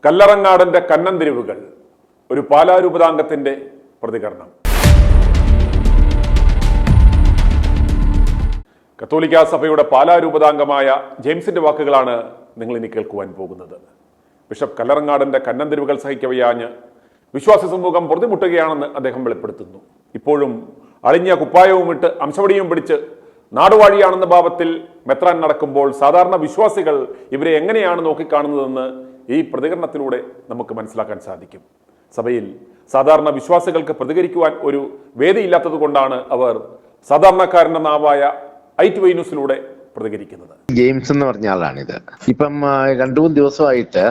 കല്ലറങ്ങാടന്റെ കന്നന്തിരിവുകൾ, ഒരു പാലാരൂപതാംഗത്തിന്റെ പ്രതികരണം. കത്തോലിക്കാ സഭയുടെ പാലാരൂപതാംഗമായ ജെയിംസിന്റെ വാക്കുകളാണ് നിങ്ങൾ ഇനി കേൾക്കുവാൻ പോകുന്നത്. ബിഷപ്പ് കല്ലറങ്ങാടന്റെ കന്നന്തിരിവുകൾ സഹിക്കവയ്യാഞ്ഞ് വിശ്വാസി സമൂഹം പൊറുതിമുട്ടുകയാണെന്ന് അദ്ദേഹം വെളിപ്പെടുത്തുന്നു. ഇപ്പോഴും അളിഞ്ഞ കുപ്പായവും ഇട്ട് അംശവടിയും പിടിച്ച് നാടുവാഴിയാണെന്ന ഭാവത്തിൽ മെത്രാൻ നടക്കുമ്പോൾ സാധാരണ വിശ്വാസികൾ ഇവരെ എങ്ങനെയാണ് നോക്കിക്കാണുന്നതെന്ന് ഈ പ്രതികരണത്തിലൂടെ നമുക്ക് മനസ്സിലാക്കാൻ സാധിക്കും. സഭയിൽ സാധാരണ വിശ്വാസികൾക്ക് പ്രതികരിക്കുവാൻ ഒരു വേദിയില്ലാത്തത് കൊണ്ടാണ് അവർ സാധാരണക്കാരന്റെ നാവായ ഐ2വൈ ന്യൂസിലൂടെ പ്രതികരിക്കുന്നത്. ജെയിംസ് എന്ന് പറഞ്ഞ ആളാണിത്. ഇപ്പം 2-3 ദിവസമായിട്ട്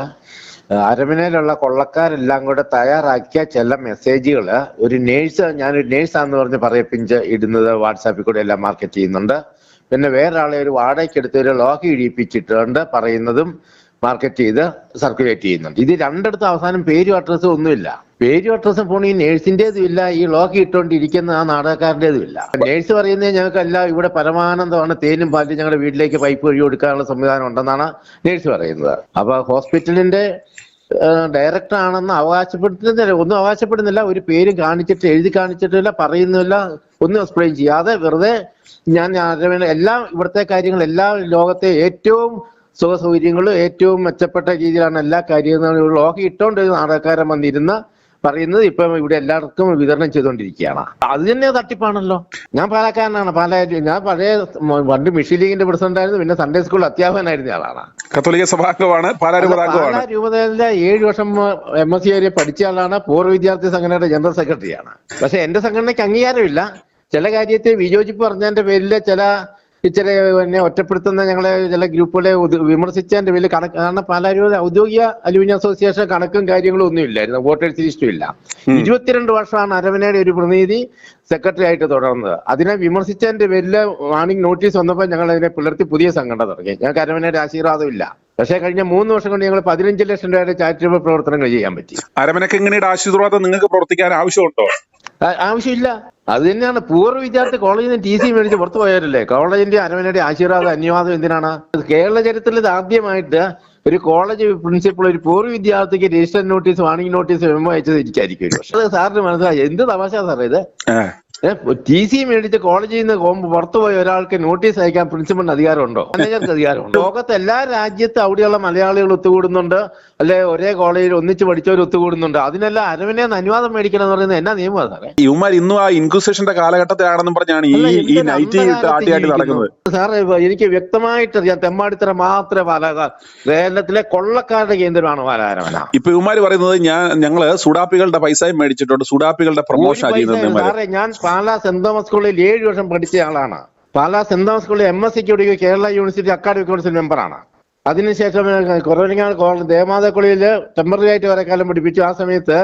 അരമനയിലുള്ള കൊള്ളക്കാരെല്ലാം കൂടെ തയ്യാറാക്കിയ ചില മെസ്സേജുകൾ ഒരു നേഴ്സ്, ഞാനൊരു നേഴ്സാന്ന് പറഞ്ഞ് പറയിപ്പിച്ച് ഇടുന്നത് വാട്സാപ്പിൽ കൂടെ എല്ലാം മാർക്കറ്റ് ചെയ്യുന്നുണ്ട്. പിന്നെ വേറൊരാളെ ഒരു വാടകയ്ക്ക് എടുത്ത് ഒരു ലോഹി ഇടിപ്പിച്ചിട്ടുണ്ട് പറയുന്നതും മാർക്കറ്റ് ചെയ്ത് സർക്കുലേറ്റ് ചെയ്യുന്നുണ്ട്. ഇത് രണ്ടിടത്ത് അവസാനം പേരും അഡ്രസ്സും ഒന്നുമില്ല. പേരും അഡ്രസ്സും ഫോൺ ഈ നേഴ്സിന്റേതും ഇല്ല, ഈ ലോക്കി ഇട്ടുകൊണ്ടിരിക്കുന്ന ആ നാടകക്കാരൻ്റെതും ഇല്ല. നേഴ്സ് പറയുന്നത് ഞങ്ങൾക്കല്ല, ഇവിടെ പരമാനന്ദമാണ്, തേനും പാലും ഞങ്ങളുടെ വീട്ടിലേക്ക് പൈപ്പ് വഴി കൊടുക്കാനുള്ള സംവിധാനം ഉണ്ടെന്നാണ് നേഴ്സ് പറയുന്നത്. അപ്പൊ ഹോസ്പിറ്റലിന്റെ ഡയറക്ടർ ആണെന്ന് അവകാശപ്പെടുത്തുന്നില്ല, ഒന്നും അവകാശപ്പെടുന്നില്ല. ഒരു പേരും കാണിച്ചിട്ട് എഴുതി കാണിച്ചിട്ടില്ല, പറയുന്നില്ല, ഒന്നും എക്സ്പ്ലെയിൻ ചെയ്യാതെ വെറുതെ ഞാൻ എല്ലാം ഇവിടുത്തെ കാര്യങ്ങൾ, എല്ലാ ലോകത്തെ ഏറ്റവും സുഖ സൗകര്യങ്ങളും ഏറ്റവും മെച്ചപ്പെട്ട രീതിയിലാണ് എല്ലാ കാര്യങ്ങളും ലോക്കി ഇട്ടോണ്ട് നാടകക്കാരൻ വന്നിരുന്ന പറയുന്നത് ഇപ്പം ഇവിടെ എല്ലാവർക്കും വിതരണം ചെയ്തുകൊണ്ടിരിക്കുകയാണ്. അത് തന്നെ തട്ടിപ്പാണല്ലോ. ഞാൻ പാലക്കാരനാണ്. ഞാൻ പഴയ പണ്ട് മിഷൻ ലീഗിന്റെ പ്രസിഡന്റ് ആയിരുന്നു, പിന്നെ സൺഡേ സ്കൂൾ അധ്യാപകനായിരുന്ന ആളാണ്. കത്തോലിക്ക സഭാംഗമാണ്. പാലാരൂപതയിലെ 7 വർഷം MSc വരെ പഠിച്ച ആളാണ്. പൂർവ്വ വിദ്യാർത്ഥി സംഘടനയുടെ ജനറൽ സെക്രട്ടറിയാണ്. പക്ഷെ എന്റെ സംഘടനയ്ക്ക് അംഗീകാരമില്ല. ചില കാര്യത്തെ വിയോജിപ്പ് പറഞ്ഞതിന്റെ പേരിൽ ഇച്ചിരി എന്നെ ഒറ്റപ്പെടുത്തുന്ന ഞങ്ങളെ ചില ഗ്രൂപ്പുകളെ വിമർശിച്ചതിന്റെ പേരിൽ കാരണം പാലാരൂപത ഔദ്യോഗിക അലുമിനിയം അസോസിയേഷൻ കണക്കും കാര്യങ്ങളും ഒന്നും ഇല്ലായിരുന്നു, വോട്ടേഴ്സ് ലിസ്റ്റും ഇല്ല. 22 വർഷമാണ് അരമനയുടെ ഒരു പ്രതിനിധി സെക്രട്ടറി ആയിട്ട് തുടർന്നത്. അതിനെ വിമർശിച്ചതിന്റെ പേരിൽ വാണിംഗ് നോട്ടീസ് വന്നപ്പോൾ ഞങ്ങൾ അതിനെ പുലർത്തി പുതിയ സംഘടന തുടങ്ങി. ഞങ്ങൾക്ക് അരമനയുടെ ആശീർവാദം ഇല്ല. പക്ഷേ കഴിഞ്ഞ 3 വർഷം കൊണ്ട് ഞങ്ങൾ 15 ലക്ഷം രൂപയുടെ ചാരിറ്റബിൾ പ്രവർത്തനങ്ങൾ ചെയ്യാൻ പറ്റി. അരമനക്ക് എങ്ങനെയുടെ ആശീർവാദം നിങ്ങൾക്ക് പ്രവർത്തിക്കാൻ ആവശ്യമുണ്ടോ? ആവശ്യമില്ല. അത് തന്നെയാണ് പൂർവ്വ വിദ്യാർത്ഥി കോളേജിൽ നിന്ന് TC മേടിച്ച് പുറത്തു പോയവരല്ലേ. കോളേജിന്റെ അരമനയുടെ ആശീർവാദം അന്യവാദം എന്തിനാണ്? കേരള ചരിത്രത്തിൽ ഇത് ആദ്യമായിട്ട് ഒരു കോളേജ് പ്രിൻസിപ്പൾ ഒരു പൂർവ്വ വിദ്യാർത്ഥിക്ക് register notice, warning notice memo അയച്ചത് എനിക്കായിരിക്കും. പക്ഷെ അത് സാറിന് മനസ്സിലായി എന്ത് തമാശ സാറേ ഇത്. TC മേടിച്ച് കോളേജിൽ നിന്ന് പുറത്തു പോയ ഒരാൾക്ക് നോട്ടീസ് അയക്കാൻ പ്രിൻസിപ്പളിന് അധികാരമുണ്ടോ? മാനേജർക്ക് അധികാരമുണ്ടോ? ലോകത്ത് എല്ലാ രാജ്യത്തും അവിടെയുള്ള മലയാളികൾ ഒത്തുകൂടുന്നുണ്ട്, അല്ലെ ഒരേ കോളേജിൽ ഒന്നിച്ച് പഠിച്ചവർ ഒത്തുകൂടുന്നുണ്ട്. അതിനെല്ലാം അരമനയിൽ നിന്ന് അനുവാദം മേടിക്കണം എന്ന് പറയുന്നത് എന്നാ നിയമമാണ് സാറേ? ഇവന്മാർ ഇന്നും ആ ഇൻക്വിസിഷന്റെ കാലഘട്ടത്തിലാണെന്നും പറഞ്ഞാണ് ഈ നൈറ്റ് ആട്ടിയാട്ടി നടക്കുന്നത്. സാറേ എനിക്ക് വ്യക്തമായിട്ടറിയാം, തെമ്മാടിത്തര മാത്രമേ കേരളത്തിലെ കൊള്ളക്കാരുടെ കേന്ദ്രമാണ് പാലാരമന. ഇപ്പൊ ഇവന്മാര് പറയുന്നത് ഞങ്ങള് സുഡാപ്പികളുടെ പൈസയും മേടിച്ചിട്ടുണ്ട്, സുഡാപ്പികളുടെ പ്രൊമോഷൻ ചെയ്യുന്നത്. സാറേ ഞാൻ പാലാ സെന്റ് തോമസ് സ്കൂളിൽ 7 വർഷം പഠിച്ച ആളാണ്. പാലാ സെന്റ് തോമസ് സ്കൂളിൽ MSc Kerala university academic council മെമ്പറാണ്. അതിനുശേഷം കുറവഞ്ഞാൽ ദേവമാതാ കോളേജിൽ ടെമ്പററി ആയിട്ട് കുറെ കാലം പഠിപ്പിച്ചു. ആ സമയത്ത്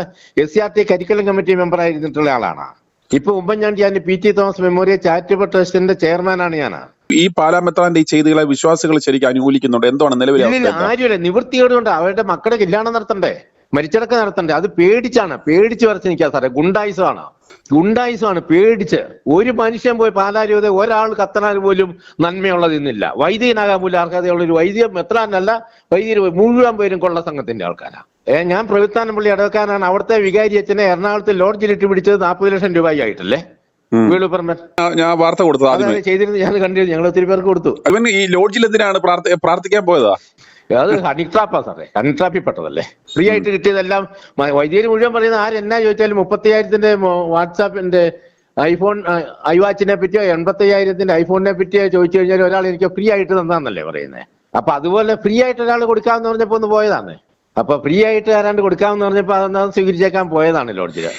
SCRT കരിക്കുലം കമ്മിറ്റി മെമ്പറായിരുന്നിട്ടുള്ള ആളാണ്. ഇപ്പൊ Oommen Chandy PT Thomas memorial charitable ട്രസ്റ്റിന്റെ ചെയർമാനാണ് ഞാൻ. ഈ പാലാമെത്രാന്റെ ഈ ചെയ്തികളെ വിശ്വാസികൾ ശരിക്കും അനുകൂലിക്കുന്നുണ്ട്. എന്താണ് നിലവിൽ? ആരുമില്ല. നിവൃത്തിയോട് കൊണ്ട് അവരുടെ മക്കളുടെ കല്യാണം നടത്തണ്ടേ, മരിച്ചടക്കം നടത്തണ്ടേ? അത് പേടിച്ച് വരച്ച് നിൽക്കുക സാറേ. ഗുണ്ടായുസമാണ് പേടിച്ച്. ഒരു മനുഷ്യൻ പോയി പാലാരൂപത ഒരാൾ കത്തനാൽ പോലും നന്മയുള്ളതെന്നില്ല. വൈദികനാകാൻ പോലും അർഹതയുള്ള ഒരു വൈദിക മെത്രാനല്ല, വൈദികർ മുഴുവൻ പേരും കൊള്ള സംഘത്തിന്റെ ആൾക്കാരാണ്. ഞാൻ പ്രവിത്താനപ്പള്ളി ഇടവക്കാരനാണ്. അവിടുത്തെ വികാരി അച്ഛനെ എറണാകുളത്ത് ലോഡ്ജിലിട്ട് പിടിച്ചത് 40 ലക്ഷം രൂപയായിട്ടല്ലേ വീളുപറമ്പൻ. ഞാൻ വാർത്ത കൊടുത്തു ചെയ്തിരുന്നു, ഞാൻ കണ്ടിരുന്നു. ഞങ്ങൾ ഒത്തിരി പേർക്ക് കൊടുത്തു. ഈ ലോഡ്ജിൽ എന്തിനാണ് പ്രാർത്ഥിക്കാൻ പോയതാ? അത് ഹണി ട്രാപ്പാ സാറേ, ഹണി ട്രാപ്പിൽ പെട്ടതല്ലേ. ഫ്രീ ആയിട്ട് കിട്ടിയതെല്ലാം വൈദ്യുതി മുഴുവൻ പറയുന്ന ആരെന്നാ ചോദിച്ചാലും 30,000-ന്റെ വാട്സാപ്പിന്റെ ഐഫോൺ ഐവാച്ചിനെ പറ്റിയോ 85,000-ന്റെ ഐഫോണിനെ പറ്റിയോ ചോദിച്ചു കഴിഞ്ഞാൽ ഒരാൾ എനിക്ക് ഫ്രീ ആയിട്ട് തന്നാന്നല്ലേ പറയുന്നത്. അപ്പൊ അതുപോലെ ഫ്രീ ആയിട്ട് ഒരാൾ കൊടുക്കാമെന്ന് പറഞ്ഞപ്പോ ഒന്ന് പോയതാണ്. അപ്പൊ ഫ്രീ ആയിട്ട് ആരാണ്ട് കൊടുക്കാമെന്ന് പറഞ്ഞപ്പോ അതൊന്ന് സ്വീകരിച്ചേക്കാൻ പോയതാണ് ലോഡ്ജില്.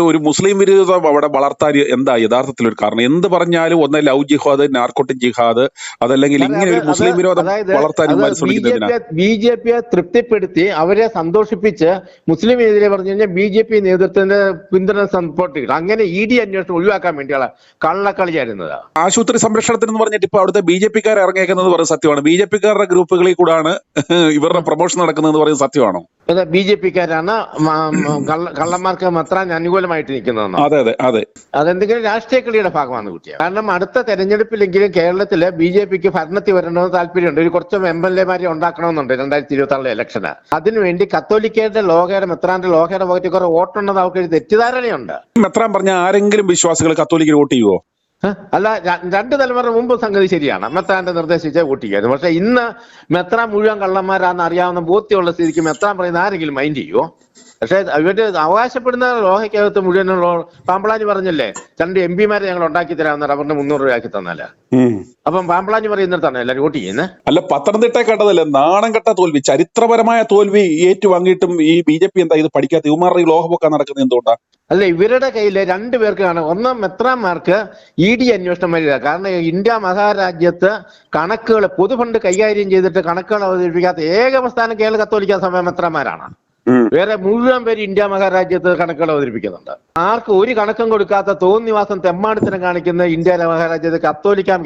ഒരു മുസ്ലിം വിരോധം അവിടെ വളർത്താൻ എന്താ യഥാർത്ഥത്തിൽ ഒരു കാരണം? എന്ത് പറഞ്ഞാലും ഒന്ന് ലവ് ജിഹാദ്, നാർക്കോട്ടിക് ജിഹാദ്, അതല്ലെങ്കിൽ ഇങ്ങനെ ഒരു മുസ്ലിം വിരോധം വളർത്താൻ BJP തൃപ്തിപ്പെടുത്തി അവരെ സന്തോഷിപ്പിച്ച് മുസ്ലിം എതിരെ പറഞ്ഞു കഴിഞ്ഞാൽ BJP നേതൃത്വത്തിന്റെ പിന്തുണ സപ്പോർട്ട് കിട്ടും. അങ്ങനെ ED അന്വേഷണം ഒഴിവാക്കാൻ വേണ്ടിയുള്ള കള്ളക്കളിയായിരുന്നത്. ആശുപത്രി സംരക്ഷണത്തിന് എന്ന് പറഞ്ഞിട്ട് ഇപ്പൊ അവിടുത്തെ BJP-ക്കാർ ഇറങ്ങിയേക്കുന്നത് പറയുന്നത് സത്യമാണ്. BJP-ക്കാരുടെ ഗ്രൂപ്പുകളിൽ കൂടാണ് ഇവരുടെ പ്രൊമോഷൻ നടക്കുന്നത് പറയുന്നത് സത്യമാണ്. എന്നാണോ? ബി ജെ പിക്കാരാണ് കള്ളന്മാർക്ക് മെത്രാൻ അനുകൂലമായിട്ട് നിൽക്കുന്നതെന്നോ? അതെ അതെ അതെ. അതെന്തെങ്കിലും രാഷ്ട്രീയ കളിയുടെ ഭാഗമാണ് കുട്ടിയെ. കാരണം അടുത്ത തെരഞ്ഞെടുപ്പിലെങ്കിലും കേരളത്തില് ബി ജെ പിക്ക് ഭരണത്തിൽ വരണമെന്ന് താല്പര്യമുണ്ട്. ഒരു കുറച്ച് MLA-മാരെ ഉണ്ടാക്കണമെന്നുണ്ട് 2026 ഇലക്ഷന്. അതിനുവേണ്ടി കത്തോലിക്കയുടെ ലോകയുടെ മെത്രാന്റെ ലോകയുടെ പോകത്തിൽ കുറെ വോട്ടുണ്ടെന്ന് അവർക്ക് തെറ്റിദ്ധാരണയുണ്ട്. മെത്രാൻ പറഞ്ഞ ആരെങ്കിലും വിശ്വാസികൾ കത്തോലിക്കൽ വോട്ട് ചെയ്യുവോ? അല്ല, 2 തലമുറ മുമ്പ് സംഗതി ശരിയാണ്, മെത്രാന്റെ നിർദ്ദേശിച്ച വോട്ടിക്കായിരുന്നു. പക്ഷെ ഇന്ന് മെത്രാൻ മുഴുവൻ കള്ളന്മാരാന്ന് അറിയാവുന്ന ബോധ്യമുള്ള സ്ഥിതിക്ക് മെത്രാൻ പറയുന്ന ആരെങ്കിലും മൈൻഡ് ചെയ്യുമോ? പക്ഷെ ഇവര് അവകാശപ്പെടുന്ന ലോഹയ്ക്കകത്ത് മുഴുവനുള്ള പാമ്പളാനി പറഞ്ഞല്ലേ 2 MP-മാരെ ഞങ്ങൾ ഉണ്ടാക്കി തരാമെന്ന് റബ്ബറിന് 300 രൂപയാക്കി തന്നാല്. അപ്പം പാമ്പളാനി പറയുന്നിടത്താണ് എല്ലാവരും വോട്ട് ചെയ്യുന്നത്. അല്ല, പത്തനംതിട്ട കണ്ടതല്ലേ നാണം കെട്ട തോൽവി, ചരിത്രപരമായ തോൽവി ഏറ്റുവാങ്ങിയിട്ടും ഈ BJP എന്താ ഇത് പഠിക്കാത്ത? ഇവന്മാരുടെ ഈ ലോഹപൊക്കാൻ നടക്കുന്നത് എന്തുകൊണ്ടാ? അല്ല, ഇവരുടെ കയ്യിൽ 2 പേർക്കാണ്. ഒന്ന്, മെത്രാന്മാർക്ക് ED അന്വേഷണം വരിക. കാരണം ഇന്ത്യ മഹാരാജ്യത്ത് കണക്കുകൾ പൊതുഫണ്ട് കൈകാര്യം ചെയ്തിട്ട് കണക്കുകൾ അവതരിപ്പിക്കാത്ത ഏക പ്രസ്ഥാനം കേരള കത്തോലിക്ക സഭ മെത്രാന്മാരാണ്. വേറെ മുഴുവൻ പേര് ഇന്ത്യ മഹാരാജ്യത്ത് കണക്കുകൾ അവതരിപ്പിക്കുന്നുണ്ട്. ആർക്കും ഒരു കണക്കും കൊടുക്കാത്ത തോന്നിവാസം തെമ്മാടിത്തരം കാണിക്കുന്ന ഇന്ത്യ മഹാരാജ്യത്ത്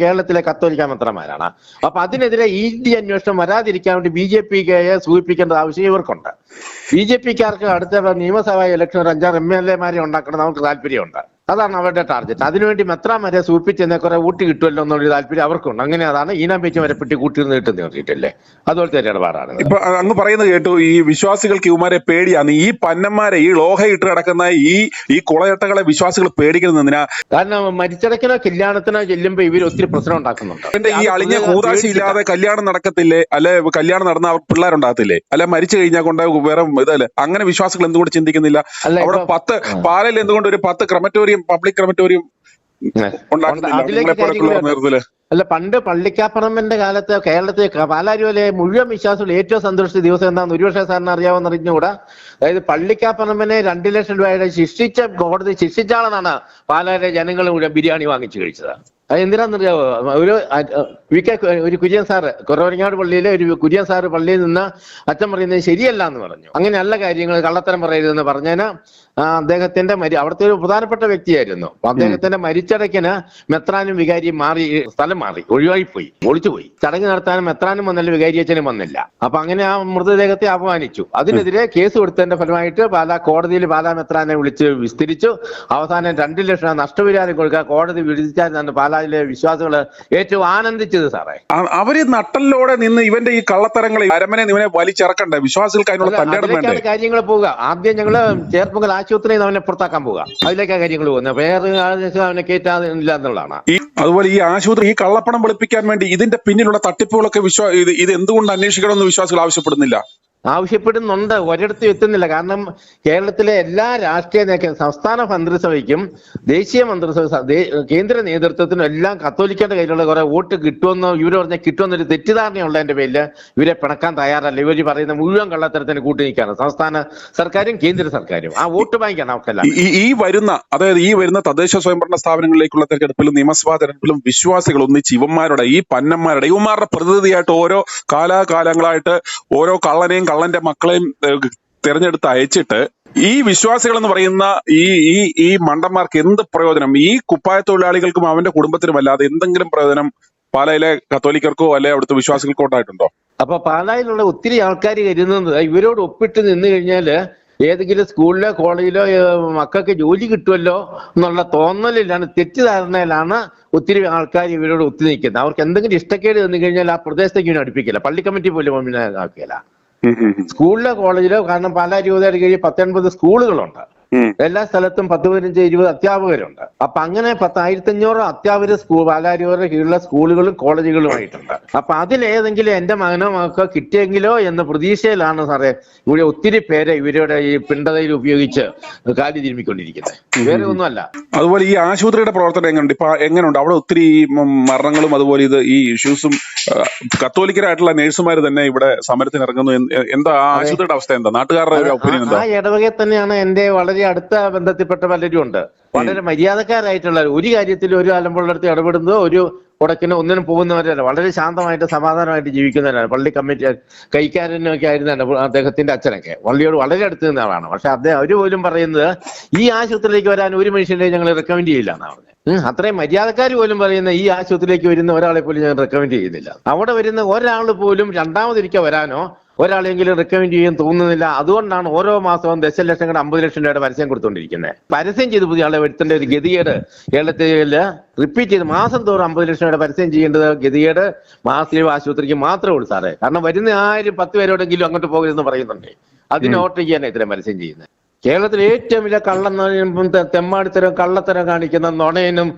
കേരളത്തിലെ കത്തോലിക്ക മെത്രാന്മാരാണ്. അപ്പൊ അതിനെതിരെ ED അന്വേഷണം വരാതിരിക്കാൻ വേണ്ടി BJP-ക്ക് സൂചിപ്പിക്കേണ്ട ആവശ്യം ഇവർക്കുണ്ട്. BJP-ക്കാർക്ക് അടുത്ത നിയമസഭാ ഇലക്ഷൻ 5-6 MLA-മാരെ ഉണ്ടാക്കണം നമുക്ക് താല്പര്യമുണ്ട്. അതാണ് അവരുടെ ടാർഗറ്റ്. അതിനുവേണ്ടി മെത്രാന്മാരെ സൂചിപ്പിച്ചെന്നെ കുറെ വോട്ട് കിട്ടുമല്ലോ എന്നുള്ളൊരു താല്പര്യം അവർക്കുണ്ട്. അങ്ങനെ അതാണ് ഈനാമ്പേച്ച് വരപ്പെട്ടി കൂട്ടിയിരുന്ന് കിട്ടുന്ന നോക്കിയിട്ടല്ലേ, അതുപോലത്തെ ഇടപാടാണ്. ഇപ്പൊ അങ്ങ് പറയുന്നത് കേട്ടു, ഈ വിശ്വാസികൾക്ക് ഇവന്മാരെ പേടിയാണ്. ഈ പന്നന്മാരെ, ഈ ലോഹ ഇട്ട് കിടക്കുന്ന ഈ കുളയട്ടകളെ വിശ്വാസികൾ പേടിക്കുന്നതിനാ? കാരണം മരിച്ചടക്കിനോ കല്യാണത്തിനോ ചെല്ലുമ്പോ ഇവർ ഒത്തിരി പ്രശ്നം ഉണ്ടാക്കുന്നുണ്ട്. ഈ അളിഞ്ഞ കൂതാശി ഇല്ലാതെ കല്യാണം നടക്കത്തില്ലേ? അല്ലെ കല്യാണം നടന്ന അവർ പിള്ളേരുണ്ടാകത്തില്ലേ? അല്ലെ മരിച്ചു കഴിഞ്ഞാൽ കൊണ്ട് വേറെ ഇതല്ലേ? അങ്ങനെ വിശ്വാസികൾ എന്തുകൊണ്ട് ചിന്തിക്കുന്നില്ല? അവിടെ പാലയിൽ എന്തുകൊണ്ട് ഒരു 10 ക്രമറ്റോറിയം, പബ്ലിക് ക്രമറ്റോറിയം ഉണ്ടാക്കുന്നില്ല? അല്ല, പണ്ട് പള്ളിക്കാപ്പറമ്പിന്റെ കാലത്ത് കേരളത്തിൽ പാലാരിവലെ മുഴുവൻ വിശ്വാസികൾ ഏറ്റവും സന്തോഷിച്ച ദിവസം എന്താണെന്ന് ഒരുപക്ഷെ സാറിന് അറിയാവുന്ന അറിഞ്ഞുകൂടാ. അതായത് പള്ളിക്കാപ്പറമ്പിനെ 2 ലക്ഷം രൂപയുടെ കോടതി ശിക്ഷിച്ചാളെന്നാണ് പാലാരിലെ ജനങ്ങൾ മുഴുവൻ ബിരിയാണി വാങ്ങിച്ചു കഴിച്ചത്. അത് എന്തിനാണെന്നറിയാവോ? ഒരു കുര്യൻ സാറ് കുറവരങ്ങാട് പള്ളിയിലെ ഒരു കുര്യൻ സാറ് പള്ളിയിൽ നിന്ന് അച്ഛൻ പറയുന്നത് ശരിയല്ല എന്ന് പറഞ്ഞു. അങ്ങനെയല്ല കാര്യങ്ങൾ, കള്ളത്തരം പറയരുതെന്ന് പറഞ്ഞതിന് അദ്ദേഹത്തിന്റെ അവിടുത്തെ ഒരു പ്രധാനപ്പെട്ട വ്യക്തിയായിരുന്നു. അപ്പൊ അദ്ദേഹത്തിന്റെ മരിച്ചടക്കിന് മെത്രാനും വികാരിയും സ്ഥലം മാറി, ഒഴിവായിപ്പോയി, ഒളിച്ചുപോയി. ചടങ്ങ് നടത്താനും മെത്രാനും വന്നില്ല, വികാരിയച്ഛനും വന്നില്ല. അപ്പൊ അങ്ങനെ ആ മൃതദേഹത്തെ അപമാനിച്ചു. അതിനെതിരെ കേസ് കൊടുത്തതിന്റെ ഫലമായിട്ട് കോടതിയിൽ പാലാ മെത്രാനെ വിളിച്ച് വിസ്തരിച്ചു. അവസാനം 2 ലക്ഷം നഷ്ടപരിഹാരം കൊടുക്കുക കോടതി വിധിച്ചാൽ പാലായിലെ വിശ്വാസികള് ഏറ്റവും ആനന്ദിച്ചത് സാറേ. അവര് നട്ടലിലൂടെ നിന്ന് ഇവന്റെ ഈ കള്ളത്തരങ്ങളെ അരമനെ ഇവനെ വലിച്ചിറക്കണ്ട, വിശ്വാസികൾക്ക് അതിനുള്ള തന്റെ കാര്യങ്ങൾ പോവുക. ആദ്യം ഞങ്ങള് ചേർപ്പുകൾ ആശുപത്രിയിൽ അവനെ പുറത്താക്കാൻ പോവുക, അതിലേക്കാ കാര്യങ്ങൾ പോകുന്നത്. വേറെ അവനെ കയറ്റാനില്ല എന്നുള്ളതാണ്. അതുപോലെ ഈ ആശുപത്രി ഈ കള്ളപ്പണം വെളുപ്പിക്കാൻ വേണ്ടി ഇതിന്റെ പിന്നിലുള്ള തട്ടിപ്പുകളൊക്കെ ഇത് എന്തുകൊണ്ട് അന്വേഷിക്കണമെന്ന് വിശ്വാസികൾ ആവശ്യപ്പെടുന്നുണ്ട്, ഒരിടത്തും എത്തുന്നില്ല. കാരണം കേരളത്തിലെ എല്ലാ രാഷ്ട്രീയ സംസ്ഥാന മന്ത്രിസഭയ്ക്കും ദേശീയ മന്ത്രിസഭ കേന്ദ്ര നേതൃത്വത്തിനും എല്ലാം കത്തോലിക്കയുടെ കയ്യിലുള്ള കുറെ വോട്ട് കിട്ടുമെന്നോ ഇവര് പറഞ്ഞാൽ കിട്ടുമെന്നൊരു തെറ്റിദ്ധാരണയുള്ളതിന്റെ പേരിൽ ഇവരെ പിണക്കാൻ തയ്യാറല്ല. ഇവർ പറയുന്ന മുഴുവൻ കള്ളത്തരത്തിന് കൂട്ടി നിൽക്കാണ് സംസ്ഥാന സർക്കാരും കേന്ദ്ര സർക്കാരും. ആ വോട്ട് വാങ്ങിക്കാൻ അവർക്കല്ല. ഈ വരുന്ന തദ്ദേശ സ്വയംഭരണ സ്ഥാപനങ്ങളിലേക്കുള്ള തെരഞ്ഞെടുപ്പിലും നിയമസഭാ തെരഞ്ഞെടുപ്പിലും വിശ്വാസികൾ ഒന്നിച്ച് ഇവന്മാരുടെ ഈ പന്നന്മാരുടെ ഇവന്മാരുടെ പ്രതിനിധിയായിട്ട് ഓരോ കാലാകാലങ്ങളായിട്ട് ഓരോ കള്ളനെയും കള്ളന്റെ മക്കളെയും തെരഞ്ഞെടുത്ത് അയച്ചിട്ട് ഈ വിശ്വാസികൾ എന്ന് പറയുന്ന ഈ മണ്ടന്മാർക്ക് എന്ത് പ്രയോജനം? ഈ കുപ്പായ തൊഴിലാളികൾക്കും അവന്റെ കുടുംബത്തിനും അല്ലാതെ എന്തെങ്കിലും പ്രയോജനം പാലായിലെ കത്തോലിക്കർക്കോ അല്ലെ അവിടുത്തെ വിശ്വാസികൾക്കോ ഉണ്ടായിട്ടുണ്ടോ? അപ്പൊ പാലായിലുള്ള ഒത്തിരി ആൾക്കാർ കരുതുന്നത് ഇവരോട് ഒപ്പിട്ട് നിന്ന് കഴിഞ്ഞാല് ഏതെങ്കിലും സ്കൂളിലോ കോളേജിലോ മക്കൾക്ക് ജോലി കിട്ടുമല്ലോ എന്നുള്ള തോന്നലിലാണ്, തെറ്റിദ്ധാരണയിലാണ് ഒത്തിരി ആൾക്കാർ ഇവരോട് ഒത്തു നിൽക്കുന്നത്. അവർക്ക് എന്തെങ്കിലും ഇഷ്ടക്കേട് തന്നു കഴിഞ്ഞാൽ ആ പ്രദേശത്തേക്ക് ഇവനെ അടുപ്പിക്കില്ല, പള്ളി കമ്മിറ്റി പോലും ആക്കില്ല. സ്കൂളിലോ കോളേജിലോ, കാരണം പാലാ രൂപതയുടെ കീഴിൽ 19 സ്കൂളുകളുണ്ട്. എല്ലാ സ്ഥലത്തും 10-15-20 അധ്യാപകരുണ്ട്. അപ്പൊ അങ്ങനെ 1500 അധ്യാപകർ പാലാരിവരുടെ കീഴിലുള്ള സ്കൂളുകളും കോളേജുകളുമായിട്ടുണ്ട്. അപ്പൊ അതിലേതെങ്കിലും എന്റെ മകനോ മക്കോ കിട്ടിയെങ്കിലോ എന്ന പ്രതീക്ഷയിലാണ് സാറേ ഇവിടെ ഒത്തിരി പേരെ ഇവരുടെ ഈ പിണ്ടതയിൽ ഉപയോഗിച്ച് കാലി തിരുമ്മിക്കൊണ്ടിരിക്കുന്നത്, വേറെ ഒന്നുമല്ല. അതുപോലെ ഈ ആശുപത്രിയുടെ പ്രവർത്തനം എങ്ങനെയുണ്ട്? അവിടെ ഒത്തിരി മരണങ്ങളും അതുപോലെ ഈ ഇഷ്യൂസും കത്തോലിക്കരായിട്ടുള്ള നഴ്സുമാർ തന്നെ ഇവിടെ സമരത്തിന് ഇറങ്ങുന്നു. എന്താ ആശുപത്രിയുടെ അവസ്ഥ? എന്താ നാട്ടുകാരുടെ ഒപ്പീനിയൻ എന്താ? ആ ഇടവകയിൽ തന്നെയാണ് എന്റെ വളരെ അടുത്ത ബന്ധത്തിൽപ്പെട്ട പലരും ഉണ്ട്. വളരെ മര്യാദക്കാരായിട്ടുള്ള ഒരു കാര്യത്തിൽ ഒരു അലമ്പുള്ളടത്ത് ഇടപെടുന്നതോ ഒരു ഉടക്കിനോ ഒന്നിനും പോകുന്നവരല്ല, വളരെ ശാന്തമായിട്ട് സമാധാനമായിട്ട് ജീവിക്കുന്നവരാണ്. പള്ളി കമ്മിറ്റി കൈക്കാരനൊക്കെ ആയിരുന്നു അദ്ദേഹത്തിന്റെ അച്ഛനൊക്കെ, പള്ളിയോട് വളരെ അടുത്ത് നിന്ന ആളാണ്. പക്ഷെ അവര് പോലും പറയുന്നത് ഈ ആശുപത്രിയിലേക്ക് വരാൻ ഒരു മനുഷ്യനെ ഞങ്ങൾ റെക്കമെൻഡ് ചെയ്യില്ല എന്നാണ് പറഞ്ഞത്. അത്രയും മര്യാദക്കാർ പോലും പറയുന്ന ഈ ആശുപത്രിയിലേക്ക് വരുന്ന ഒരാളെ പോലും ഞങ്ങൾ റെക്കമെൻഡ് ചെയ്യുന്നില്ല. അവിടെ വരുന്ന ഒരാൾ പോലും രണ്ടാമതൊരിക്കൽ വരാനോ ഒരാളെങ്കിലും റെക്കമെൻഡ് ചെയ്യാൻ തോന്നുന്നില്ല. അതുകൊണ്ടാണ് ഓരോ മാസവും ദശലക്ഷങ്ങളുടെ 50 ലക്ഷം രൂപയുടെ പരസ്യം കൊടുത്തുകൊണ്ടിരിക്കുന്നത്. പരസ്യം ചെയ്ത് പുതിയ ആളെ വരുത്തേണ്ട ഒരു ഗതികേട് കേരളത്തിൽ റിപ്പീറ്റ് ചെയ്ത് മാസം തോറും 50 ലക്ഷം രൂപയുടെ പരസ്യം ചെയ്യേണ്ടത് ഗതികേട് മാസിക ആശുപത്രിക്ക് മാത്രമേ ഉള്ളൂ സാറേ. കാരണം വരുന്ന 1000-10 പേരോടെങ്കിലും അങ്ങോട്ട് പോകരുതെന്ന് പറയുന്നുണ്ട്. അതിന് ഓർഡർ ചെയ്യാനാണ് ഇത്രയും പരസ്യം ചെയ്യുന്നത്. കേരളത്തിൽ ഏറ്റവും വലിയ തെമ്മാടിത്തരം കള്ളത്തരം കാണിക്കുന്ന നുണയനും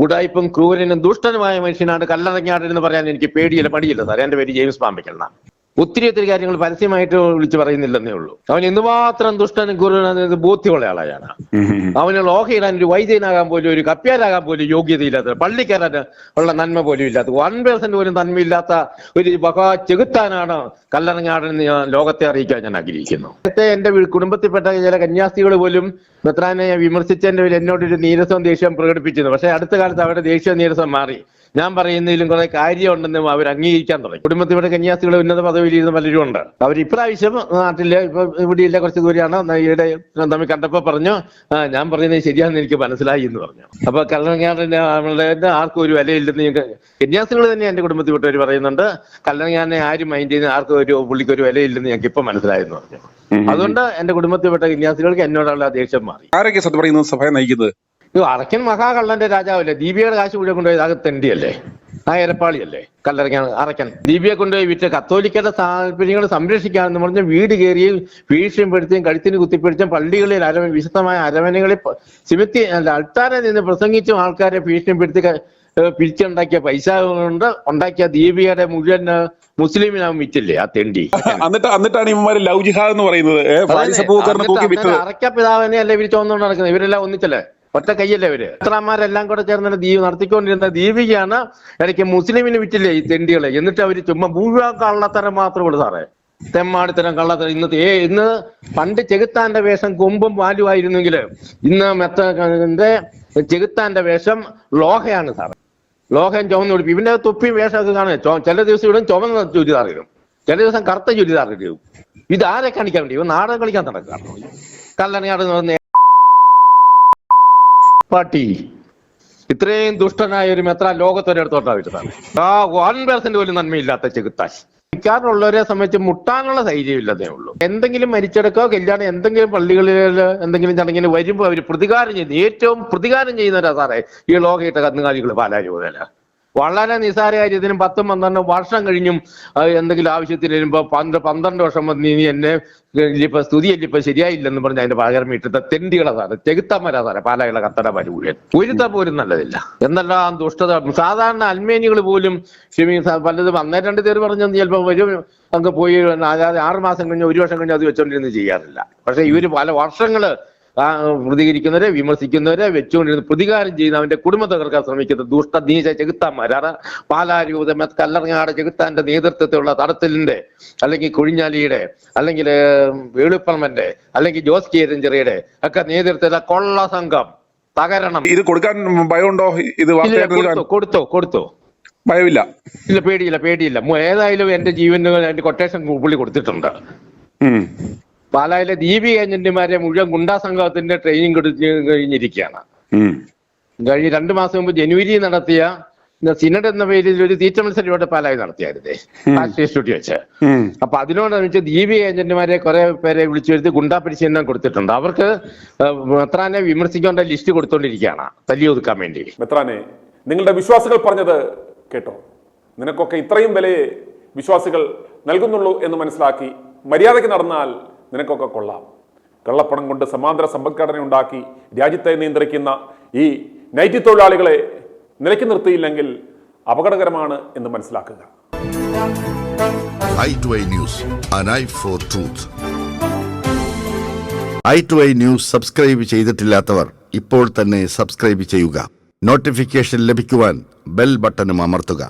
ഉടായ്പും ക്രൂരനും ദുഷ്ടനുമായ മനുഷ്യനാണ് കല്ലറങ്ങാടൻ എന്ന് പറയാൻ എനിക്ക് പേടിയില്ല പടിയില്ല സാറേ. എന്റെ പേര് ജെയിംസ് പാമ്പയ്ക്കൽ. ഒത്തിരി കാര്യങ്ങൾ പരസ്യമായിട്ട് വിളിച്ചു പറയുന്നില്ലെന്നേ ഉള്ളൂ. അവൻ എന്തുമാത്രം ദുഷ്ടനും ക്രൂരനും ബോധ്യമുള്ള ആളായാണ്. അവന് ലോഹയിടാൻ ഒരു വൈദ്യനാകാൻ പോലും ഒരു കപ്പ്യാരാകാൻ പോലും യോഗ്യതയില്ലാത്ത, പള്ളിക്കാരൻ ഉള്ള നന്മ പോലും ഇല്ലാത്ത, 1% പോലും നന്മയില്ലാത്ത ഒരു മഹാ ചെകുത്താനാണ് കല്ലറങ്ങാടൻ എന്ന് ഞാൻ ലോകത്തെ അറിയിക്കാൻ ഞാൻ ആഗ്രഹിക്കുന്നു. നേരത്തെ എന്റെ കുടുംബത്തിൽപ്പെട്ട ചില കന്യാസ്ത്രീകൾ പോലും മെത്രാനെ വിമർശിച്ചതിന്റെ പേരിൽ എന്നോടൊരു നീരസവും ദേഷ്യം പ്രകടിപ്പിച്ചിരുന്നു. പക്ഷേ അടുത്ത കാലത്ത് അവരുടെ ദേശീയ നീരസം മാറി. ഞാൻ പറയുന്നതിലും കുറെ കാര്യമുണ്ടെന്ന് അവർ അംഗീകരിക്കാൻ തുടങ്ങി. കുടുംബത്തിലൂടെ കന്യാസ്ത്രീകൾ ഉന്നത പദവിയിലിരുന്ന പലരും ഉണ്ട്. അവർ ഇപ്രാവശ്യം നാട്ടില് ഇപ്പൊ ഇവിടെയില്ല, കുറച്ച് ദൂരെയാണ്, ഈയിടെ തമ്മിൽ കണ്ടപ്പോ പറഞ്ഞു ഞാൻ പറയുന്നത് ശരിയാണെന്ന് എനിക്ക് മനസ്സിലായി എന്ന് പറഞ്ഞു. അപ്പൊ കല്ലറങ്ങാടിന്റെ ആർക്കും ഒരു വിലയില്ലെന്ന് കന്യാസ്ത്രീകൾ തന്നെ എന്റെ കുടുംബത്തിൽപ്പെട്ടവർ പറയുന്നുണ്ട്. കല്ലറങ്ങാടിനെ ആരും മൈൻഡ് ചെയ്യുന്ന ആർക്കും പുള്ളിക്ക് ഒരു വിലയില്ലെന്ന് ഞങ്ങൾക്ക് ഇപ്പൊ മനസ്സിലായെന്ന് പറഞ്ഞു. അതുകൊണ്ട് എന്റെ കുടുംബത്തിൽപ്പെട്ട കന്യാസ്ത്രീകൾക്ക് എന്നോടുള്ള ദേഷ്യം മാറി. ആരൊക്കെ സത്യം പറയുന്നത് സഭയെ നയിക്കുന്നത്? അറക്കൻ മഹാകള്ളന്റെ രാജാവല്ലേ, ദീപികയുടെ കാശ് മുഴുവൻ കൊണ്ടുപോയി അകത്തെണ്ടിയല്ലേ, ആ എരപ്പാളിയല്ലേ കല്ലറയ്ക്കാൻ അറക്കൻ. ദീപിയെ കൊണ്ടുപോയി വിറ്റ് കത്തോലിക്കയുടെ താല്പര്യങ്ങൾ സംരക്ഷിക്കാമെന്ന് പറഞ്ഞ് വീട് കയറിയും ഭീഷണിപ്പെടുത്തിയും കഴുത്തിന് കുത്തിപ്പിടിച്ചും പള്ളികളിൽ വിശുദ്ധമായ അരമനകളിൽ സിമത്തി അൾത്താരെ നിന്ന് പ്രസംഗിച്ചും ആൾക്കാരെ ഭീഷണിപ്പെടുത്തി പിരിച്ചുണ്ടാക്കിയ പൈസ കൊണ്ട് ഉണ്ടാക്കിയ ദീപികയുടെ മുഴുവൻ മുസ്ലിമിനാവും വിറ്റില്ലേ ആ തെണ്ടി. എന്നിട്ടാണ് ഇവന്മാര് ലവ് ജിഹാദ് എന്ന് പറയുന്നത്. അറക്ക പിതാവിനെ അല്ലേ ഇവര് ചോന്നുകൊണ്ട് നടക്കുന്നത്. ഇവരെല്ലാം ഒന്നിച്ചല്ലേ, ഒറ്റ കൈയല്ലേ ഇവര്. എത്രമാരെല്ലാം കൂടെ ചേർന്ന് നടത്തിക്കൊണ്ടിരുന്ന ദീപികയാണ് ഇടയ്ക്ക് മുസ്ലിമിന് വിറ്റില്ലേ ഈ തെണ്ടികളെ. എന്നിട്ട് അവര് ചുമ്മാ മുഴുവൻ കള്ളത്തരം മാത്രമേ ഉള്ളൂ സാറേ, തെമ്മാടിത്തരം കള്ളത്തരം. ഇന്ന് പണ്ട് ചെകുത്താന്റെ വേഷം കൊമ്പും വാലുമായിരുന്നെങ്കിൽ ഇന്ന് ചെകുത്താന്റെ വേഷം ലോഹയാണ് സാറേ. ലോഹം ചുവന്ന് കൊടുക്കും. ഇവന്റെ തൊപ്പിയും വേഷമൊക്കെ കാണുക. ചില ദിവസം ഇവിടെ ചുവന്ന ചുരിദാർ ഇടും, ചില ദിവസം കറുത്ത ചുരിദാർ ഇടും. ഇതാരെ കാണിക്കാൻ വേണ്ടി? ഇവ നാടകം കളിക്കാൻ നടക്കുകയാണ്. കല്ലറങ്ങാട് പാട്ടി ഇത്രയും ദുഷ്ടനായ ഒരു മെത്ര ലോകത്തൊരിടത്തോട്ടാണ്. 1% പോലും നന്മയില്ലാത്ത ചെകുത്താശ്. മിക്കാറുള്ളവരെ സംബന്ധിച്ച് മുട്ടാനുള്ള ധൈര്യമില്ലതേ ഉള്ളൂ. എന്തെങ്കിലും മരിച്ചെടുക്കോ കല്യാണം എന്തെങ്കിലും പള്ളികളിൽ എന്തെങ്കിലും ചടങ്ങിന് വരുമ്പോൾ അവർ പ്രതികാരം ചെയ്യുന്നു. ഏറ്റവും പ്രതികാരം ചെയ്യുന്നവരാ സാറേ ഈ ലോകയിട്ട കന്നുകാലികൾ പാലാരൂപതല. വളരെ നിസ്സാര കാര്യത്തിനും 10-12 വർഷം കഴിഞ്ഞും എന്തെങ്കിലും ആവശ്യത്തിന് വരുമ്പോ 12 വർഷം നീ എന്നെ ഇപ്പൊ സ്തുതിയല്ലിപ്പോ ശരിയായില്ലെന്ന് പറഞ്ഞ് അതിന്റെ പകരം ഇട്ടത്തെ തെണ്ടികളെ സാറേ, ചെകുത്തന്മാരാ സാറേ പാലകളെ കത്തട മുഴുവൻ. ഒരുത്ത പോലും നല്ലതില്ല. എന്നെല്ലാം ദുഷ്ടത. സാധാരണ അൽമേനികൾ പോലും പലതും അന്നേ 2 പേര് പറഞ്ഞെന്ന് ചിലപ്പോൾ വരും അങ്ങ് പോയി, അതായത് 6 മാസം കഴിഞ്ഞ് 1 വർഷം കഴിഞ്ഞ് അത് വെച്ചോണ്ടിരുന്ന് ചെയ്യാറില്ല. പക്ഷെ ഇവര് പല വർഷങ്ങള് പ്രതികരിക്കുന്നവരെ വിമർശിക്കുന്നവരെ വെച്ചുകൊണ്ടിരുന്ന് പ്രതികാരം ചെയ്യുന്ന അവന്റെ കുടുംബം തകർക്കാൻ ശ്രമിക്കുന്ന ദുഷ്ട നീച ചെകുത്താന്മാരാണ് പാലാരൂപത കല്ലറങ്ങാട് ചെകുത്താന്റെ നേതൃത്വത്തിലുള്ള തടത്തലിന്റെ അല്ലെങ്കിൽ കുഴിഞ്ഞാലിയുടെ അല്ലെങ്കിൽ വേളുപ്പറമ്പന്റെ അല്ലെങ്കിൽ ജോസ് കീരഞ്ചെറിയുടെ ഒക്കെ നേതൃത്വത്തിലുള്ള കൊള്ള സംഘം തകരണം. ഇത് കൊടുക്കാൻ ഭയമുണ്ടോ? ഇത് കൊടുത്തോ ഭയമില്ല? ഇല്ല, പേടിയില്ല. ഏതായാലും എന്റെ ജീവന് എന്റെ കൊട്ടേഷൻ പുള്ളി കൊടുത്തിട്ടുണ്ട്. പാലായിലെ ദീപി ഏജന്റുമാരെ മുഴുവൻ ഗുണ്ടാ സംഘത്തിന്റെ ട്രെയിനിങ് കൊടുത്ത് കഴിഞ്ഞിരിക്കുകയാണ്. കഴിഞ്ഞ 2 മാസം മുമ്പ് ജനുവരി നടത്തിയ സിനഡ് എന്ന പേരിൽ ഒരു തീറ്റ മത്സരം ഇവിടെ പാലായി നടത്തിയായിരുന്നേ, രാഷ്ട്രീയ സ്റ്റുഡിയോ വെച്ച്. അപ്പൊ അതിനോടനുസരിച്ച് ദീപി ഏജന്റുമാരെ കുറെ പേരെ വിളിച്ചു വരുത്തി ഗുണ്ടാ പരിശീലനം കൊടുത്തിട്ടുണ്ട്. അവർക്ക് മെത്രാനെ വിമർശിക്കേണ്ട ലിസ്റ്റ് കൊടുത്തോണ്ടിരിക്കുകയാണ് തല്ലി ഒതുക്കാൻ വേണ്ടി. മെത്രാനെ, നിങ്ങളുടെ വിശ്വാസികൾ പറഞ്ഞത് കേട്ടോ. നിനക്കൊക്കെ ഇത്രയും വിലയെ വിശ്വാസികൾ നൽകുന്നുള്ളൂ എന്ന് മനസ്സിലാക്കി മര്യാദയ്ക്ക് നടന്നാൽ നിനക്കൊക്കെ കൊള്ളാം. കള്ളപ്പണം കൊണ്ട് സമാന്തര സമ്പദ്ഘടന ഉണ്ടാക്കി രാജ്യത്തെ നിയന്ത്രിക്കുന്ന ഈ നൈറ്റി തൊഴിലാളികളെ നിലയ്ക്ക് നിർത്തിയില്ലെങ്കിൽ അപകടകരമാണ് എന്ന് മനസ്സിലാക്കുക. i2i News, an eye for truth. i2i News subscribe ചെയ്തിട്ടില്ലാത്തവർ ഇപ്പോൾ തന്നെ സബ്സ്ക്രൈബ് ചെയ്യുക. നോട്ടിഫിക്കേഷൻ ലഭിക്കുവാൻ ബെൽ ബട്ടണും അമർത്തുക.